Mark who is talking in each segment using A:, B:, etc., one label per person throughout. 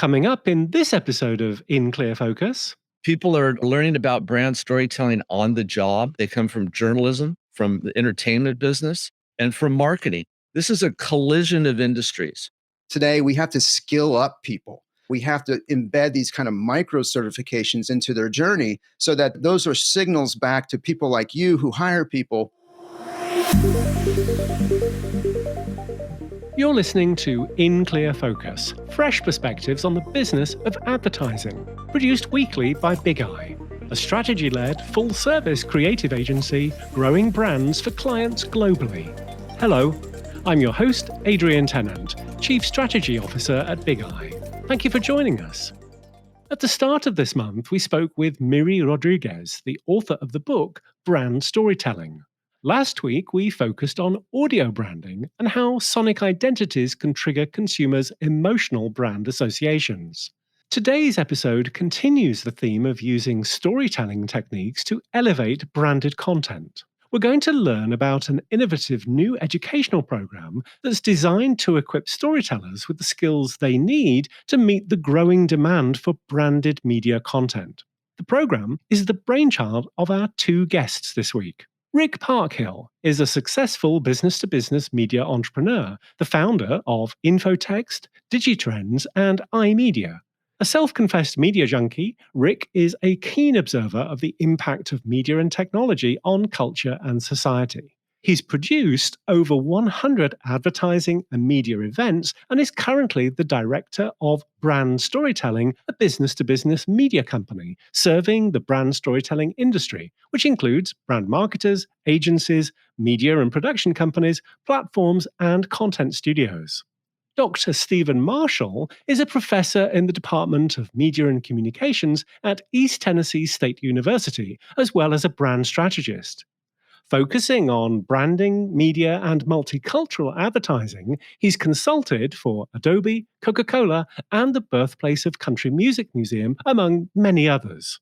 A: Coming up in this episode of In Clear Focus.
B: People are learning about brand storytelling on the job. They come from journalism, from the entertainment business, and from marketing. This is a collision of industries.
C: Today, we have to skill up people. We have to embed these kind of micro certifications into their journey so that those are signals back to people like you who hire people.
A: You're listening to In Clear Focus, fresh perspectives on the business of advertising, produced weekly by Big Eye, a strategy-led, full-service creative agency growing brands for clients globally. Hello, I'm your host, Adrian Tennant, Chief Strategy Officer at Big Eye. Thank you for joining us. At the start of this month, we spoke with Miri Rodriguez, the author of the book Brand Storytelling. Last week, we focused on audio branding and how sonic identities can trigger consumers' emotional brand associations. Today's episode continues the theme of using storytelling techniques to elevate branded content. We're going to learn about an innovative new educational program that's designed to equip storytellers with the skills they need to meet the growing demand for branded media content. The program is the brainchild of our two guests this week. Rick Parkhill is a successful business-to-business media entrepreneur, the founder of Infotext, Digitrends, and iMedia. A self-confessed media junkie, Rick is a keen observer of the impact of media and technology on culture and society. He's produced over 100 advertising and media events and is currently the director of Brand Storytelling, a business-to-business media company serving the brand storytelling industry, which includes brand marketers, agencies, media and production companies, platforms, and content studios. Dr. Stephen Marshall is a professor in the Department of Media and Communications at East Tennessee State University, as well as a brand strategist. Focusing on branding, media, and multicultural advertising, he's consulted for Adobe, Coca-Cola, and the Birthplace of Country Music Museum, among many others.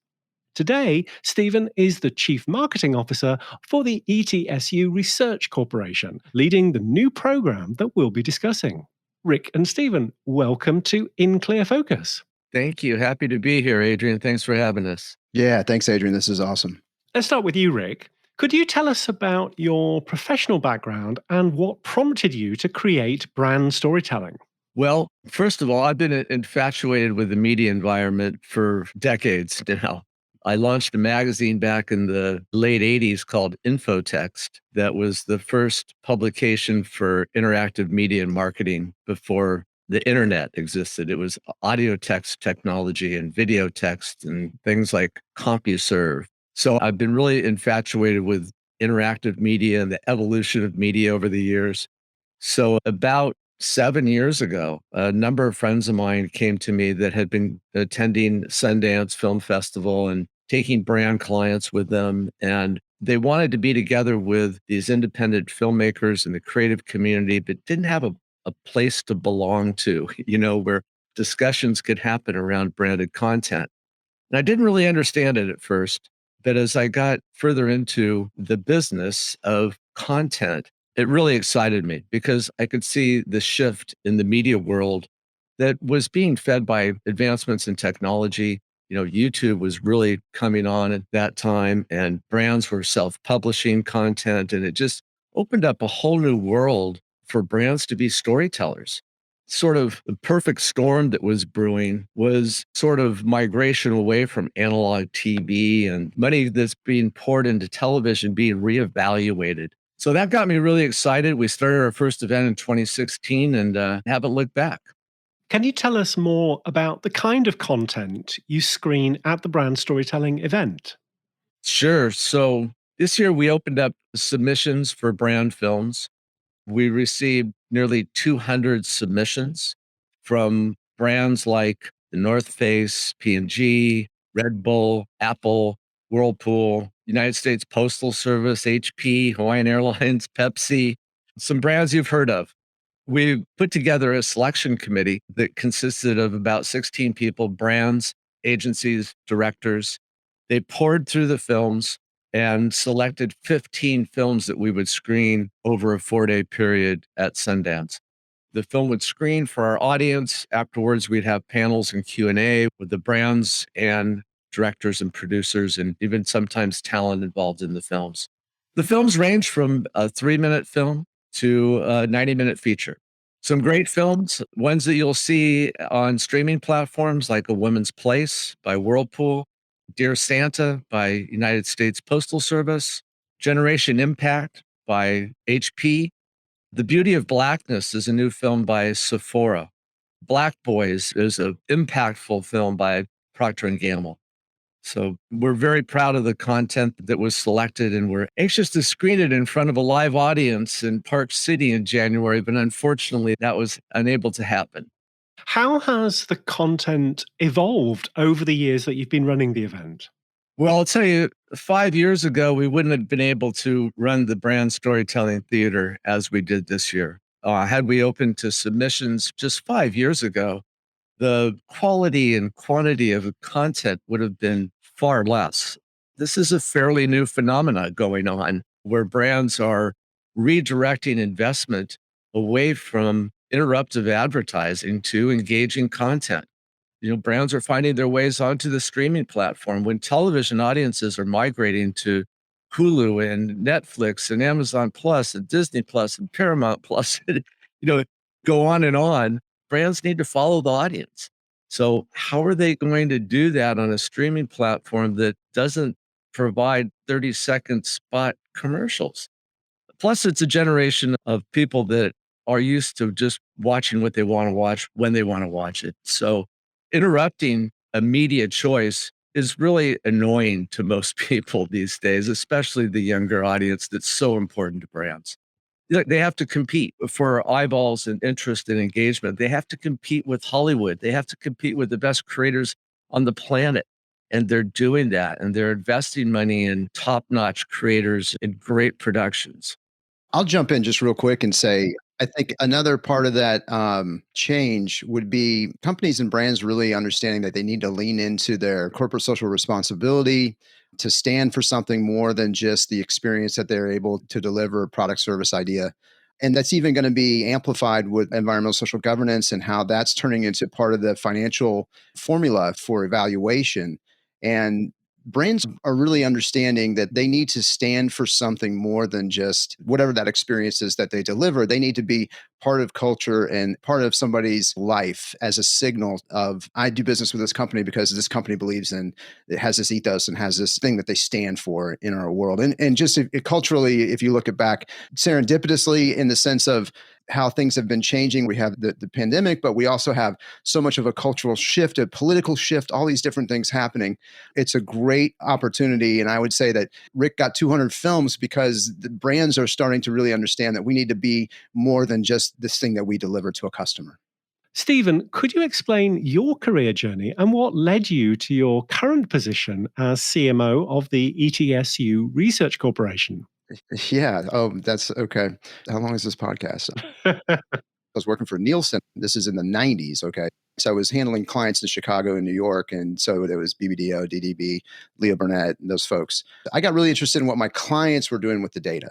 A: Today, Stephen is the Chief Marketing Officer for the ETSU Research Corporation, leading the new program that we'll be discussing. Rick and Stephen, welcome to In Clear Focus.
B: Thank you. Happy to be here, Adrian. Thanks for having us.
C: Yeah, thanks, Adrian. This is awesome.
A: Let's start with you, Rick. Could you tell us about your professional background and what prompted you to create brand storytelling?
B: Well, first of all, I've been infatuated with the media environment for decades now. I launched a magazine back in the late 80s called Infotext that was the first publication for interactive media and marketing before the internet existed. It was audio text technology and video text and things like CompuServe. So I've been really infatuated with interactive media and the evolution of media over the years. So about 7 years ago, a number of friends of mine came to me that had been attending Sundance Film Festival and taking brand clients with them. And they wanted to be together with these independent filmmakers in the creative community, but didn't have a place to belong to, where discussions could happen around branded content. And I didn't really understand it at first. But as I got further into the business of content, it really excited me because I could see the shift in the media world that was being fed by advancements in technology. YouTube was really coming on at that time, and brands were self-publishing content, and it just opened up a whole new world for brands to be storytellers. Sort of the perfect storm that was brewing was sort of migration away from analog TV and money that's being poured into television being reevaluated. So that got me really excited. We started our first event in 2016 and haven't looked back.
A: Can you tell us more about the kind of content you screen at the brand storytelling event?
B: Sure. So this year we opened up submissions for brand films. We received nearly 200 submissions from brands like the North Face, P&G, Red Bull, Apple, Whirlpool, United States Postal Service, HP, Hawaiian Airlines, Pepsi, some brands you've heard of. We put together a selection committee that consisted of about 16 people, brands, agencies, directors. They poured through the films and selected 15 films that we would screen over a 4-day period at Sundance. The film would screen for our audience. Afterwards, we'd have panels and Q&A with the brands and directors and producers, and even sometimes talent involved in the films. The films range from a 3-minute film to a 90-minute feature. Some great films, ones that you'll see on streaming platforms like A Woman's Place by Whirlpool, Dear Santa by United States Postal Service, Generation Impact by HP. The Beauty of Blackness is a new film by Sephora. Black Boys is an impactful film by Procter & Gamble. So we're very proud of the content that was selected, and we're anxious to screen it in front of a live audience in Park City in January, but unfortunately that was unable to happen.
A: How has the content evolved over the years that you've been running the event?
B: Well, I'll tell you, 5 years ago, we wouldn't have been able to run the brand storytelling theater as we did this year. Had we opened to submissions just 5 years ago, the quality and quantity of the content would have been far less. This is a fairly new phenomena going on where brands are redirecting investment away from interruptive advertising to engaging content. Brands are finding their ways onto the streaming platform when television audiences are migrating to Hulu and Netflix and Amazon Plus and Disney Plus and Paramount Plus, go on and on. Brands need to follow the audience. So how are they going to do that on a streaming platform that doesn't provide 30-second spot commercials? Plus, it's a generation of people that are used to just watching what they want to watch when they want to watch it. So interrupting a media choice is really annoying to most people these days, especially the younger audience that's so important to brands. They have to compete for eyeballs and interest and engagement. They have to compete with Hollywood. They have to compete with the best creators on the planet. And they're doing that. And they're investing money in top-notch creators and great productions.
C: I'll jump in just real quick and say, I think another part of that change would be companies and brands really understanding that they need to lean into their corporate social responsibility to stand for something more than just the experience that they're able to deliver, product, service, idea. And that's even going to be amplified with environmental social governance and how that's turning into part of the financial formula for evaluation. And brands are really understanding that they need to stand for something more than just whatever that experience is that they deliver. They need to be part of culture and part of somebody's life as a signal of, I do business with this company because this company believes in, it has this ethos and has this thing that they stand for in our world. And just culturally, if you look at back serendipitously in the sense of how things have been changing, we have the pandemic, but we also have so much of a cultural shift, a political shift, all these different things happening. It's a great opportunity. And I would say that Rick got 200 films because the brands are starting to really understand that we need to be more than just this thing that we deliver to a customer.
A: Stephen, could you explain your career journey and what led you to your current position as CMO of the ETSU Research Corporation?
C: Yeah. Oh, that's okay. How long is this podcast? I was working for Nielsen. This is in the 90s. Okay. So I was handling clients in Chicago and New York. And so there was BBDO, DDB, Leo Burnett, and those folks. I got really interested in what my clients were doing with the data.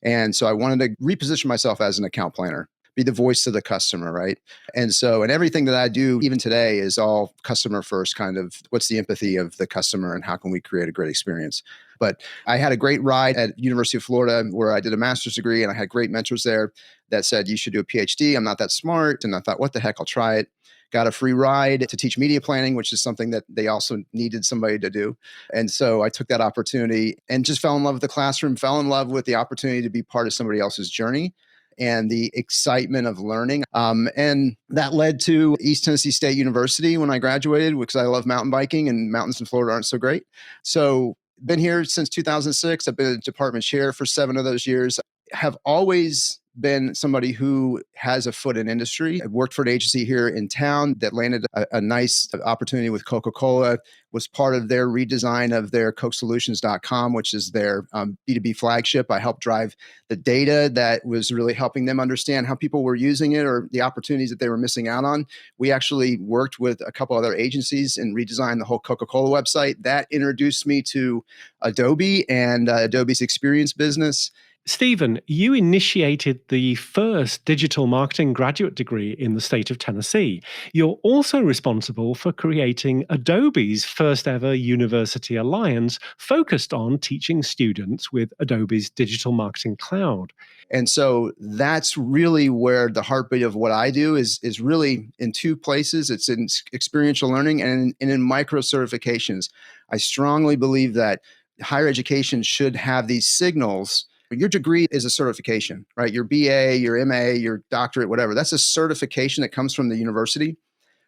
C: And so I wanted to reposition myself as an account planner, be the voice of the customer, right? And so, and everything that I do, even today, is all customer first, kind of what's the empathy of the customer and how can we create a great experience. But I had a great ride at University of Florida where I did a master's degree and I had great mentors there that said, you should do a PhD. I'm not that smart. And I thought, what the heck, I'll try it. Got a free ride to teach media planning, which is something that they also needed somebody to do. And so I took that opportunity and just fell in love with the classroom, fell in love with the opportunity to be part of somebody else's journey and the excitement of learning. And that led to East Tennessee State University when I graduated, because I love mountain biking and mountains in Florida aren't so great. So been here since 2006. I've been a department chair for 7 of those years. Have always been somebody who has a foot in industry. I worked for an agency here in town that landed a nice opportunity with Coca-Cola, was part of their redesign of their CokeSolutions.com, which is their B2B flagship. I helped drive the data that was really helping them understand how people were using it or the opportunities that they were missing out on. We actually worked with a couple other agencies and redesigned the whole Coca-Cola website. That introduced me to Adobe and Adobe's experience business.
A: Stephen, you initiated the first digital marketing graduate degree in the state of Tennessee. You're also responsible for creating Adobe's first ever university alliance focused on teaching students with Adobe's digital marketing cloud.
C: And so that's really where the heartbeat of what I do is really in two places. It's in experiential learning and in micro certifications. I strongly believe that higher education should have these signals. Your degree is a certification, right? Your BA, your MA, your doctorate, whatever. That's a certification that comes from the university.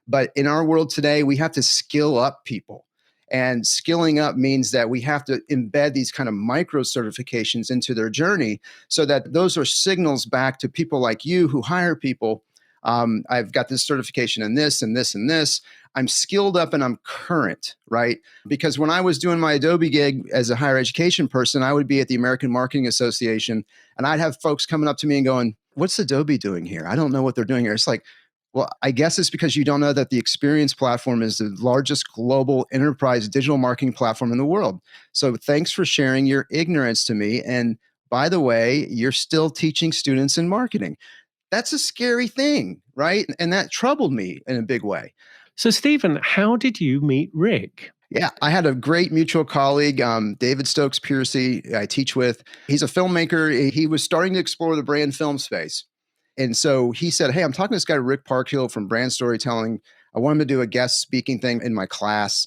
C: But in our world today, we have to skill up people. And skilling up means that we have to embed these kind of micro certifications into their journey so that those are signals back to people like you who hire people. I've got this certification in this and this and this. I'm skilled up and I'm current, right? Because when I was doing my Adobe gig as a higher education person, I would be at the American Marketing Association and I'd have folks coming up to me and going, "What's Adobe doing here? I don't know what they're doing here." It's like, well, I guess it's because you don't know that the Experience platform is the largest global enterprise digital marketing platform in the world. So thanks for sharing your ignorance to me. And by the way, you're still teaching students in marketing. That's a scary thing, right? And that troubled me in a big way.
A: So, Stephen, how did you meet Rick?
C: Yeah, I had a great mutual colleague, David Stokes Piercy, I teach with. He's a filmmaker. He was starting to explore the brand film space. And so he said, "Hey, I'm talking to this guy, Rick Parkhill from Brand Storytelling. I want him to do a guest speaking thing in my class.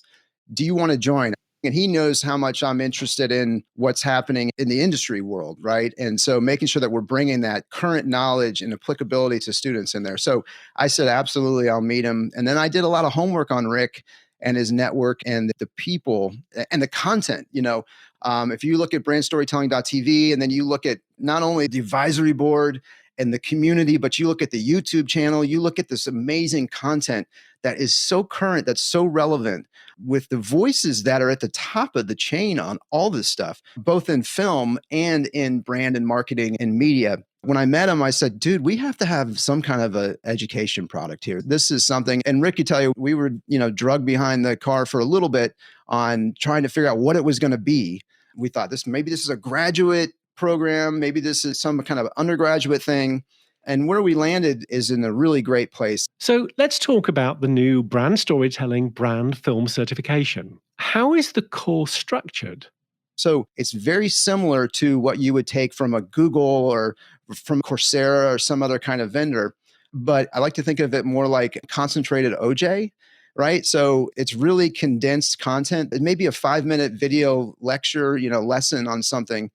C: Do you want to join?" And he knows how much I'm interested in what's happening in the industry world, right? And so making sure that we're bringing that current knowledge and applicability to students in there. So I said, absolutely, I'll meet him. And then I did a lot of homework on Rick and his network and the people and the content. If you look at brandstorytelling.tv and then you look at not only the advisory board and the community, but you look at the YouTube channel, you look at this amazing content that is so current, that's so relevant with the voices that are at the top of the chain on all this stuff, both in film and in brand and marketing and media. When I met him, I said, "Dude, we have to have some kind of a education product here. This is something." And Rick could tell you, we were, drugged behind the car for a little bit on trying to figure out what it was going to be. We thought maybe this is a graduate program, maybe this is some kind of undergraduate thing. And where we landed is in a really great place.
A: So let's talk about the new brand storytelling brand film certification. How is the course structured?
C: So it's very similar to what you would take from a Google or from Coursera or some other kind of vendor. But I like to think of it more like concentrated OJ, right? So it's really condensed content. It may be a 5-minute video lecture, lesson on something,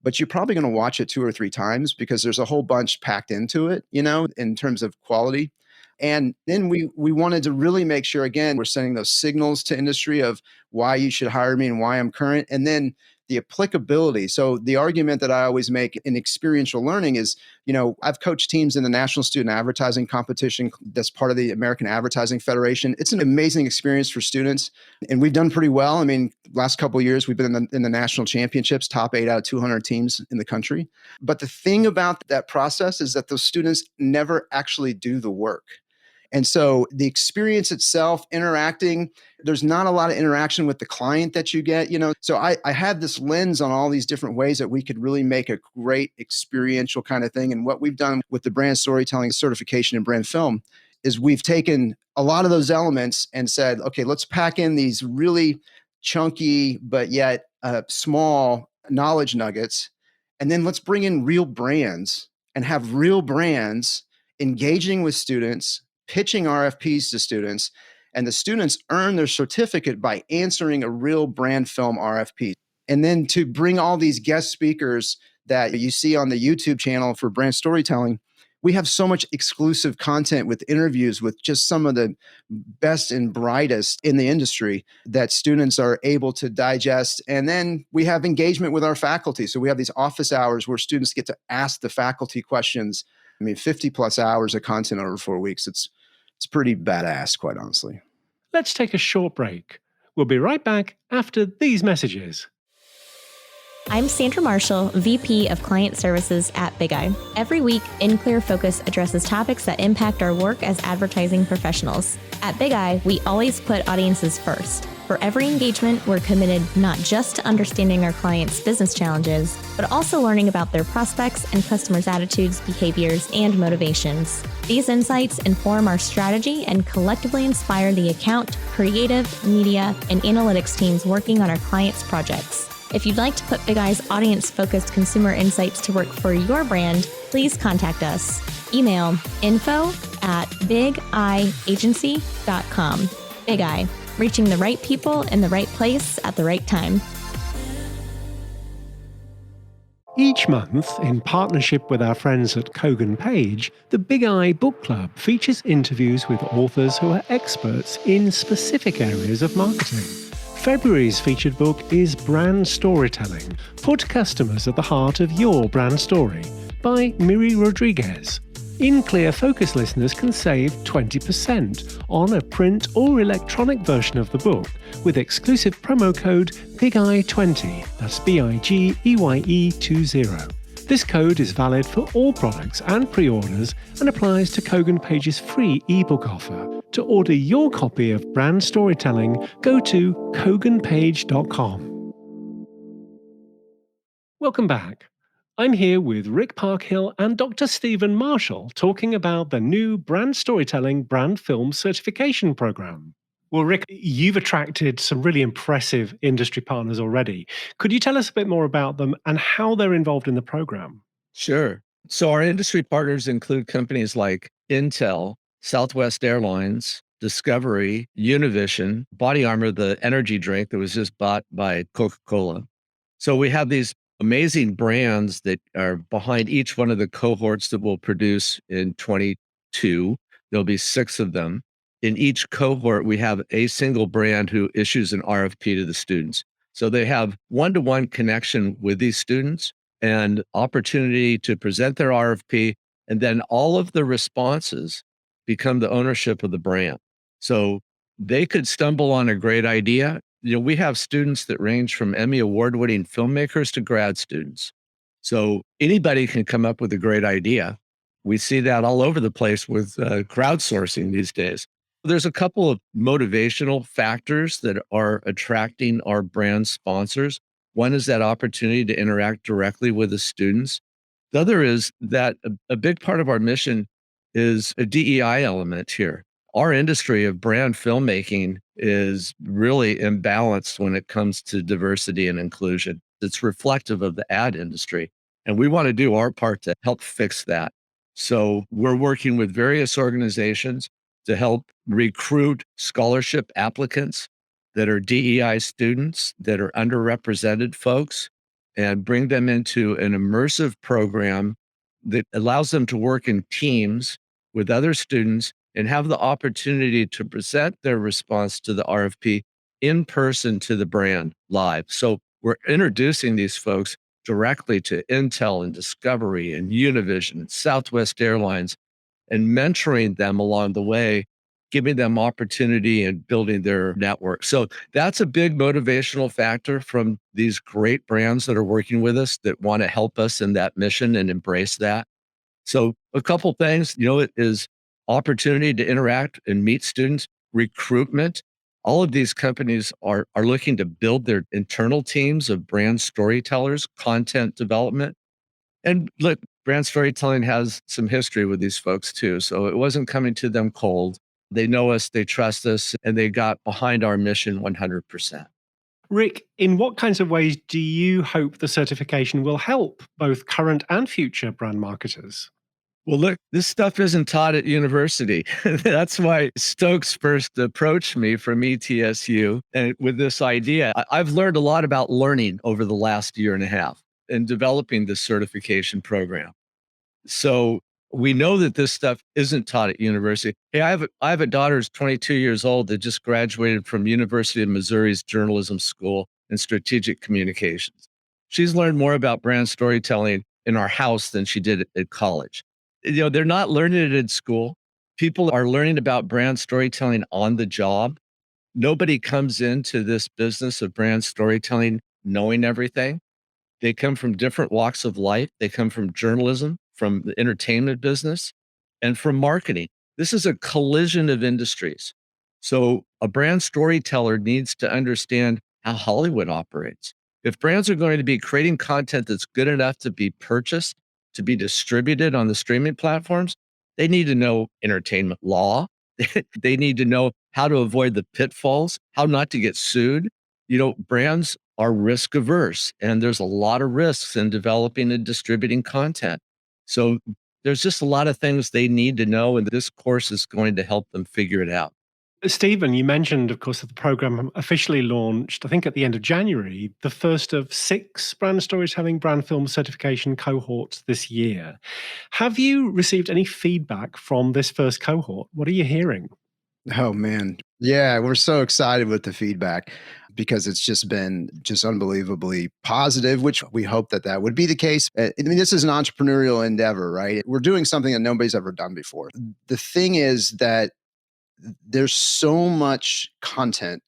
C: but you're probably going to watch it 2 or 3 times because there's a whole bunch packed into it, in terms of quality. And then we wanted to really make sure, again, we're sending those signals to industry of why you should hire me and why I'm current. And then the applicability. So the argument that I always make in experiential learning is, I've coached teams in the National Student Advertising Competition that's part of the American Advertising Federation. It's an amazing experience for students. And we've done pretty well. I mean, last couple of years, we've been in the national championships, top 8 out of 200 teams in the country. But the thing about that process is that those students never actually do the work. And so the experience itself, interacting, there's not a lot of interaction with the client that you get, So I had this lens on all these different ways that we could really make a great experiential kind of thing. And what we've done with the brand storytelling certification in brand film is we've taken a lot of those elements and said, okay, let's pack in these really chunky, but yet small knowledge nuggets. And then let's bring in real brands and have real brands engaging with students, pitching RFPs to students, and the students earn their certificate by answering a real brand film RFP. And then to bring all these guest speakers that you see on the YouTube channel for brand storytelling, we have so much exclusive content with interviews with just some of the best and brightest in the industry that students are able to digest. And then we have engagement with our faculty. So we have these office hours where students get to ask the faculty questions. 50 plus hours of content over 4 weeks. It's pretty badass, quite honestly.
A: Let's take a short break. We'll be right back after these messages.
D: I'm Sandra Marshall, VP of Client Services at Big Eye. Every week, In Clear Focus addresses topics that impact our work as advertising professionals. At Big Eye, we always put audiences first. For every engagement, we're committed not just to understanding our clients' business challenges, but also learning about their prospects and customers' attitudes, behaviors, and motivations. These insights inform our strategy and collectively inspire the account, creative, media, and analytics teams working on our clients' projects. If you'd like to put Big Eye's audience-focused consumer insights to work for your brand, please contact us. Email info@bigeyeagency.com. Big Eye, reaching the right people in the right place at the right time.
A: Each month, in partnership with our friends at Kogan Page, the Big Eye Book Club features interviews with authors who are experts in specific areas of marketing. February's featured book is Brand Storytelling, Put Customers at the Heart of Your Brand Story, by Miri Rodriguez. In Clear Focus listeners can save 20% on a print or electronic version of the book with exclusive promo code BIGEYE20, that's BIGEYE20. This code is valid for all products and pre-orders and applies to Kogan Page's free ebook offer. To order your copy of Brand Storytelling, go to koganpage.com. Welcome back. I'm here with Rick Parkhill and Dr. Stephen Marshall talking about the new Brand Storytelling Brand Film Certification Program. Well, Rick, you've attracted some really impressive industry partners already. Could you tell us a bit more about them and how they're involved in the program?
B: Sure. So our industry partners include companies like Intel, Southwest Airlines, Discovery, Univision, Body Armor, the energy drink that was just bought by Coca-Cola. So we have these amazing brands that are behind each one of the cohorts that we'll produce in 22. There'll be 6 of them. In each cohort, we have a single brand who issues an RFP to the students. So they have one-to-one connection with these students and opportunity to present their RFP, and then all of the responses become the ownership of the brand. So they could stumble on a great idea. We have students that range from Emmy award-winning filmmakers to grad students. So anybody can come up with a great idea. We see that all over the place with crowdsourcing these days. There's a couple of motivational factors that are attracting our brand sponsors. One is that opportunity to interact directly with the students. The other is that a big part of our mission is a DEI element here. Our industry of brand filmmaking is really imbalanced when it comes to diversity and inclusion. It's reflective of the ad industry, and we want to do our part to help fix that. So we're working with various organizations to help recruit scholarship applicants that are DEI students, that are underrepresented folks, and bring them into an immersive program that allows them to work in teams with other students and have the opportunity to present their response to the RFP in person to the brand live. So we're introducing these folks directly to Intel and Discovery and Univision and Southwest Airlines and mentoring them along the way, giving them opportunity and building their network. So that's a big motivational factor from these great brands that are working with us that want to help us in that mission and embrace that. So a couple things, it is opportunity to interact and meet students, recruitment. All of these companies are looking to build their internal teams of brand storytellers, content development. And look, brand storytelling has some history with these folks too. So it wasn't coming to them cold. They know us, they trust us, and they got behind our mission 100%.
A: Rick, in what kinds of ways do you hope the certification will help both current and future brand marketers?
B: Well, look, this stuff isn't taught at university. That's why Stokes first approached me from ETSU and with this idea. I've learned a lot about learning over the last year and a half in developing this certification program. So we know that this stuff isn't taught at university. Hey, I have a daughter who's 22 years old that just graduated from University of Missouri's journalism school in strategic communications. She's learned more about brand storytelling in our house than she did at college. They're not learning it in school. People are learning about brand storytelling on the job. Nobody comes into this business of brand storytelling knowing everything. They come from different walks of life. They come from journalism, from the entertainment business, and from marketing. This is a collision of industries. So a brand storyteller needs to understand how Hollywood operates. If brands are going to be creating content that's good enough to be purchased, to be distributed on the streaming platforms, they need to know entertainment law. They need to know how to avoid the pitfalls, how not to get sued. Brands are risk averse, and there's a lot of risks in developing and distributing content. So there's just a lot of things they need to know, and this course is going to help them figure it out.
A: Stephen, you mentioned, of course, that the program officially launched, I think, at the end of January, the first of 6 brand storytelling, brand film certification cohorts this year. Have you received any feedback from this first cohort? What are you hearing?
C: Oh man. Yeah, we're so excited with the feedback because it's just been just unbelievably positive, which we hope that would be the case. I mean, this is an entrepreneurial endeavor, right? We're doing something that nobody's ever done before. The thing is that there's so much content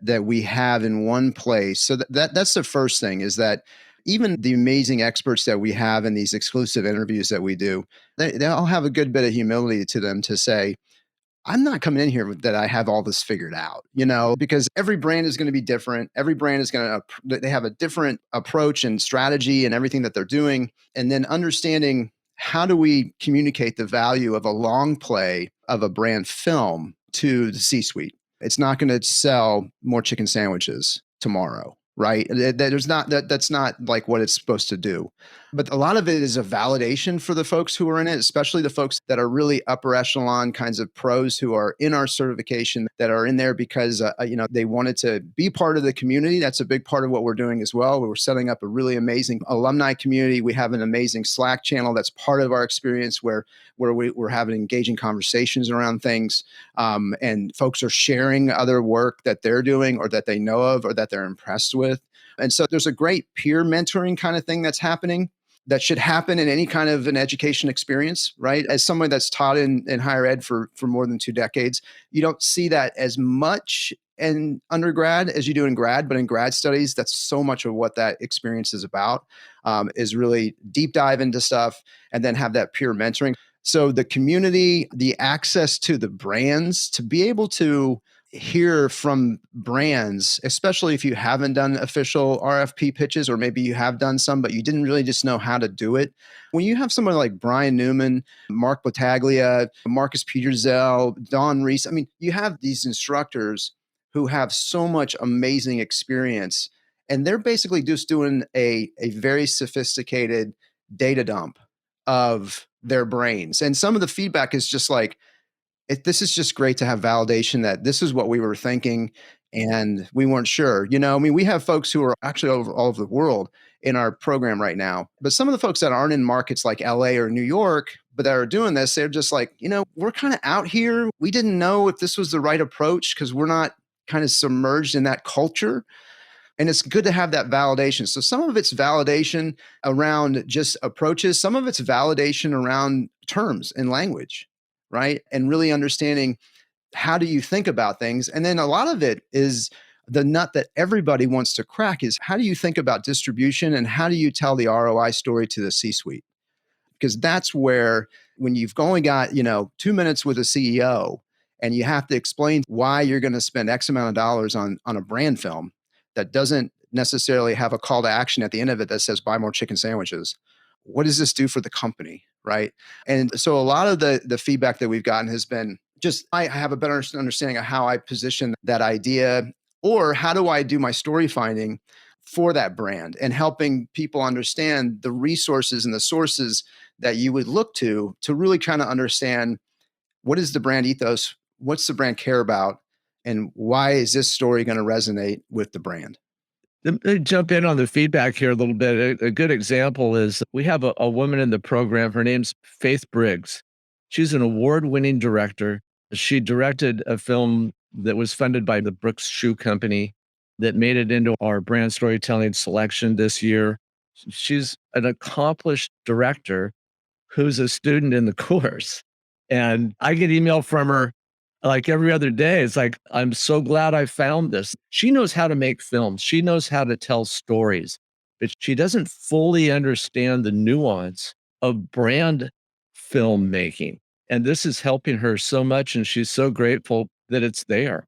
C: that we have in one place. So that's the first thing, is that even the amazing experts that we have in these exclusive interviews that we do, they all have a good bit of humility to them to say, I'm not coming in here that I have all this figured out, because every brand is going to be different. Every brand is they have a different approach and strategy and everything that they're doing. And then understanding, how do we communicate the value of a long play of a brand film to the C-suite? It's not going to sell more chicken sandwiches tomorrow, right? That's not like what it's supposed to do. But a lot of it is a validation for the folks who are in it, especially the folks that are really upper echelon kinds of pros who are in our certification, that are in there because they wanted to be part of the community. That's a big part of what we're doing as well. We're setting up a really amazing alumni community. We have an amazing Slack channel that's part of our experience where we're having engaging conversations around things, and folks are sharing other work that they're doing or that they know of or that they're impressed with. And so there's a great peer mentoring kind of thing that's happening, that should happen in any kind of an education experience, right? As someone that's taught in higher ed for more than 2 decades, you don't see that as much in undergrad as you do in grad, but in grad studies, that's so much of what that experience is about, is really deep dive into stuff and then have that peer mentoring. So the community, the access to the brands, to be able to hear from brands, especially if you haven't done official RFP pitches, or maybe you have done some, but you didn't really just know how to do it. When you have someone like Brian Newman, Mark Battaglia, Marcus Peterzel, Don Reese, I mean, you have these instructors who have so much amazing experience, and they're basically just doing a very sophisticated data dump of their brains. And some of the feedback is just like, this is just great to have validation that this is what we were thinking and we weren't sure. I mean, we have folks who are actually all over the world in our program right now, but some of the folks that aren't in markets like LA or New York, but that are doing this, they're just like, we're kind of out here. We didn't know if this was the right approach because we're not kind of submerged in that culture. And it's good to have that validation. So some of it's validation around just approaches. Some of it's validation around terms and language, right? And really understanding, how do you think about things? And then a lot of it is the nut that everybody wants to crack, is how do you think about distribution and how do you tell the ROI story to the C-suite? Because that's where, when you've only got, 2 minutes with a CEO and you have to explain why you're going to spend X amount of dollars on a brand film that doesn't necessarily have a call to action at the end of it that says buy more chicken sandwiches. What does this do for the company, right? And so a lot of the feedback that we've gotten has been just, I have a better understanding of how I position that idea, or how do I do my story finding for that brand, and helping people understand the resources and the sources that you would look to really kind of understand, what is the brand ethos? What's the brand care about? And why is this story going to resonate with the brand?
B: Let me jump in on the feedback here a little bit. A good example is, we have a woman in the program. Her name's Faith Briggs. She's an award-winning director. She directed a film that was funded by the Brooks Shoe Company that made it into our brand storytelling selection this year. She's an accomplished director who's a student in the course. And I get email from her like every other day. It's like, I'm so glad I found this. She knows how to make films. She knows how to tell stories, but she doesn't fully understand the nuance of brand filmmaking. And this is helping her so much. And she's so grateful that it's there.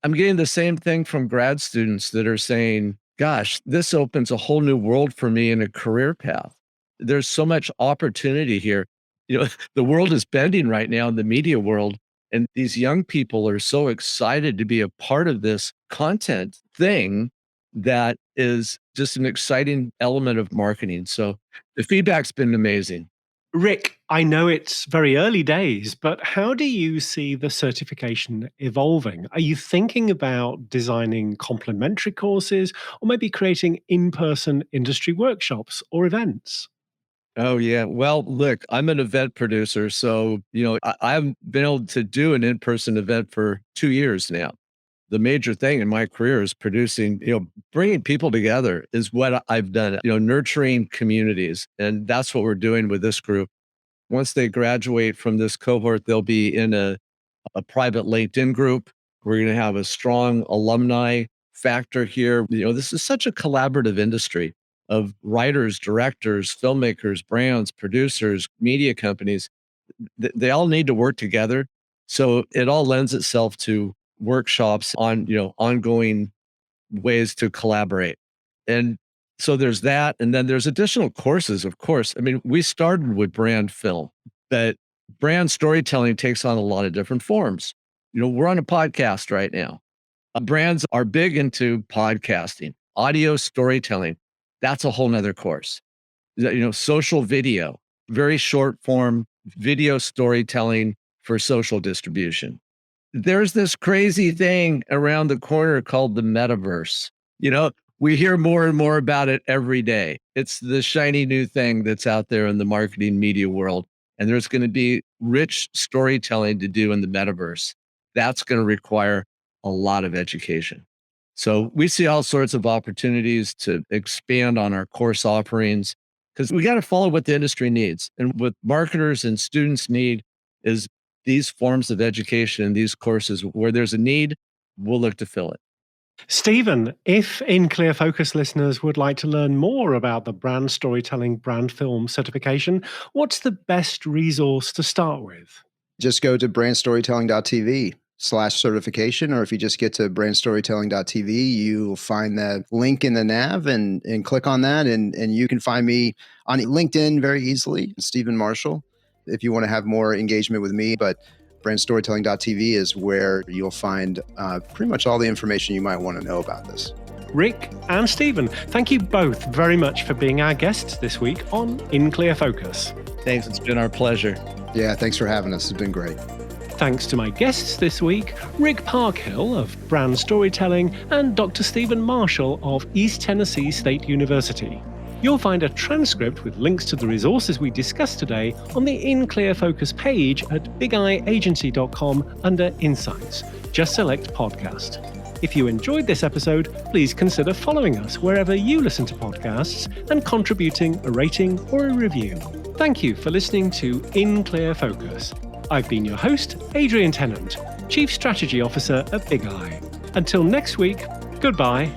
B: I'm getting the same thing from grad students that are saying, gosh, this opens a whole new world for me in a career path. There's so much opportunity here. The world is bending right now in the media world, and these young people are so excited to be a part of this content thing that is just an exciting element of marketing. So the feedback's been amazing.
A: Rick, I know it's very early days, but how do you see the certification evolving? Are you thinking about designing complementary courses or maybe creating in-person industry workshops or events?
B: Oh, yeah. Well, look, I'm an event producer. So, I've been able to do an in person event for 2 years now. The major thing in my career is producing, bringing people together is what I've done, nurturing communities. And that's what we're doing with this group. Once they graduate from this cohort, they'll be in a private LinkedIn group. We're going to have a strong alumni factor here. This is such a collaborative industry of writers, directors, filmmakers, brands, producers, media companies. They all need to work together. So it all lends itself to workshops on, ongoing ways to collaborate. And so there's that. And then there's additional courses, of course. I mean, we started with brand film, but brand storytelling takes on a lot of different forms. We're on a podcast right now. Brands are big into podcasting, audio storytelling. That's a whole nother course. Social video, very short form video storytelling for social distribution. There's this crazy thing around the corner called the metaverse. We hear more and more about it every day. It's the shiny new thing that's out there in the marketing media world. And there's going to be rich storytelling to do in the metaverse. That's going to require a lot of education. So we see all sorts of opportunities to expand on our course offerings because we got to follow what the industry needs. And what marketers and students need is these forms of education and these courses. Where there's a need, we'll look to fill it.
A: Stephen, if In Clear Focus listeners would like to learn more about the brand storytelling brand film certification, what's the best resource to start with?
C: Just go to brandstorytelling.tv/certification, or if you just get to brandstorytelling.tv, you'll find that link in the nav and click on that. And you can find me on LinkedIn very easily, Stephen Marshall, if you want to have more engagement with me. But brandstorytelling.tv is where you'll find pretty much all the information you might want to know about this.
A: Rick and Stephen, thank you both very much for being our guests this week on In Clear Focus.
B: Thanks. It's been our pleasure.
C: Yeah, thanks for having us. It's been great.
A: Thanks to my guests this week, Rick Parkhill of Brand Storytelling and Dr. Stephen Marshall of East Tennessee State University. You'll find a transcript with links to the resources we discussed today on the In Clear Focus page at bigeyeagency.com under Insights. Just select Podcast. If you enjoyed this episode, please consider following us wherever you listen to podcasts and contributing a rating or a review. Thank you for listening to In Clear Focus. I've been your host, Adrian Tennant, Chief Strategy Officer at Big Eye. Until next week, goodbye.